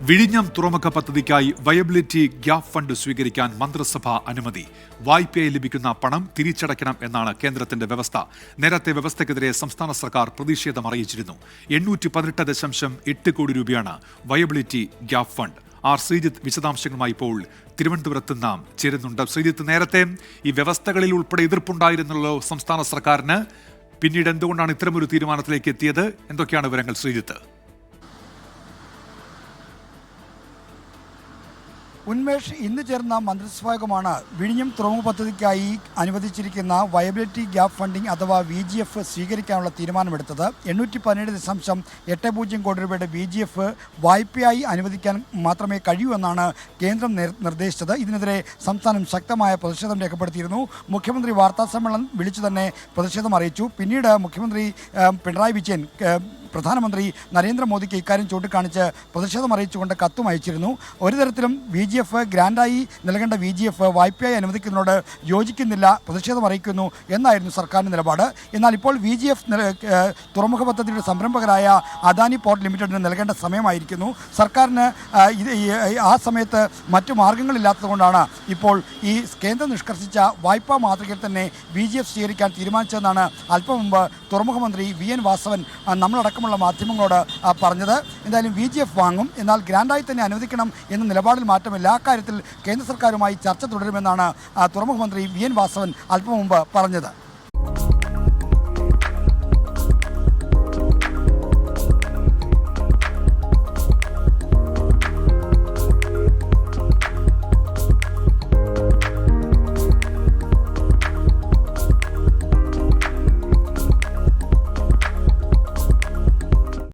വിഴിഞ്ഞം തുറമുഖ പദ്ധതിക്കായി വയബിലിറ്റി ഗ്യാപ് ഫണ്ട് സ്വീകരിക്കാൻ മന്ത്രിസഭ അനുമതി. വായ്പയായി ലഭിക്കുന്ന പണം തിരിച്ചടയ്ക്കണം എന്നാണ് കേന്ദ്രത്തിന്റെ വ്യവസ്ഥ. നേരത്തെ വ്യവസ്ഥയ്ക്കെതിരെ സംസ്ഥാന സർക്കാർ പ്രതിഷേധം അറിയിച്ചിരുന്നു. 818.8 കോടി രൂപയാണ് viability gap fund. R Sreejith വിശദാംശങ്ങളുമായി ഇപ്പോൾ തിരുവനന്തപുരത്ത് നാം ചേരുന്നുണ്ട്. ശ്രീജിത്ത്, നേരത്തെ ഈ വ്യവസ്ഥകളിൽ ഉൾപ്പെടെ എതിർപ്പുണ്ടായിരുന്നല്ലോ സംസ്ഥാന സർക്കാരിന്. പിന്നീട് എന്തുകൊണ്ടാണ് ഇത്തരമൊരു തീരുമാനത്തിലേക്ക് എത്തിയത്? എന്തൊക്കെയാണ് വിവരങ്ങൾ ശ്രീജിത്ത്? ഉന്മേഷ്, ഇന്ന് ചേർന്ന മന്ത്രിസഭായോഗമാണ് വിഴിഞ്ഞം തുറമുഖ പദ്ധതിക്കായി അനുവദിച്ചിരിക്കുന്ന വയബിലിറ്റി ഗ്യാപ് ഫണ്ടിംഗ് അഥവാ VGF സ്വീകരിക്കാനുള്ള തീരുമാനമെടുത്തത്. 818.80 കോടി രൂപയുടെ VGF വായ്പയായി അനുവദിക്കാൻ മാത്രമേ കഴിയൂ എന്നാണ് കേന്ദ്രം നിർദ്ദേശിച്ചത്. ഇതിനെതിരെ സംസ്ഥാനം ശക്തമായ പ്രതിഷേധം രേഖപ്പെടുത്തിയിരുന്നു. മുഖ്യമന്ത്രി വാർത്താസമ്മേളനം വിളിച്ചു തന്നെ പ്രതിഷേധം അറിയിച്ചു. പിന്നീട് മുഖ്യമന്ത്രി പിണറായി വിജയൻ പ്രധാനമന്ത്രി നരേന്ദ്രമോദിക്ക് ഇക്കാര്യം ചൂണ്ടിക്കാണിച്ച് പ്രതിഷേധം അറിയിച്ചുകൊണ്ട് കത്തും അയച്ചിരുന്നു. ഒരു തരത്തിലും VGF ഗ്രാൻഡായി നൽകേണ്ട VGF വായ്പയായി അനുവദിക്കുന്നതിനോട് യോജിക്കുന്നില്ല, പ്രതിഷേധം അറിയിക്കുന്നു എന്നായിരുന്നു സർക്കാരിൻ്റെ നിലപാട്. എന്നാൽ ഇപ്പോൾ VGF തുറമുഖ പദ്ധതിയുടെ സംരംഭകരായ അദാനി പോർട്ട് ലിമിറ്റഡിന് നൽകേണ്ട സമയമായിരിക്കുന്നു. സർക്കാരിന് ആ സമയത്ത് മറ്റു മാർഗങ്ങളില്ലാത്തതുകൊണ്ടാണ് ഇപ്പോൾ ഈ കേന്ദ്രം നിഷ്കർഷിച്ച വായ്പാ മാതൃകയിൽ തന്നെ VGF സ്വീകരിക്കാൻ തീരുമാനിച്ചതെന്നാണ് അല്പം മുമ്പ് തുറമുഖ മന്ത്രി VN വാസവൻ നമ്മളടക്കമുള്ള മാധ്യമങ്ങളോട് പറഞ്ഞത്. എന്തായാലും VGF വാങ്ങും, എന്നാൽ ഗ്രാൻഡായി തന്നെ അനുവദിക്കണം എന്ന നിലപാടിൽ മാറ്റമില്ല. അക്കാര്യത്തിൽ കേന്ദ്ര സർക്കാരുമായി ചർച്ച തുടരുമെന്നാണ് തുറമുഖ മന്ത്രി VN വാസവൻ അല്പം മുമ്പ് പറഞ്ഞത്.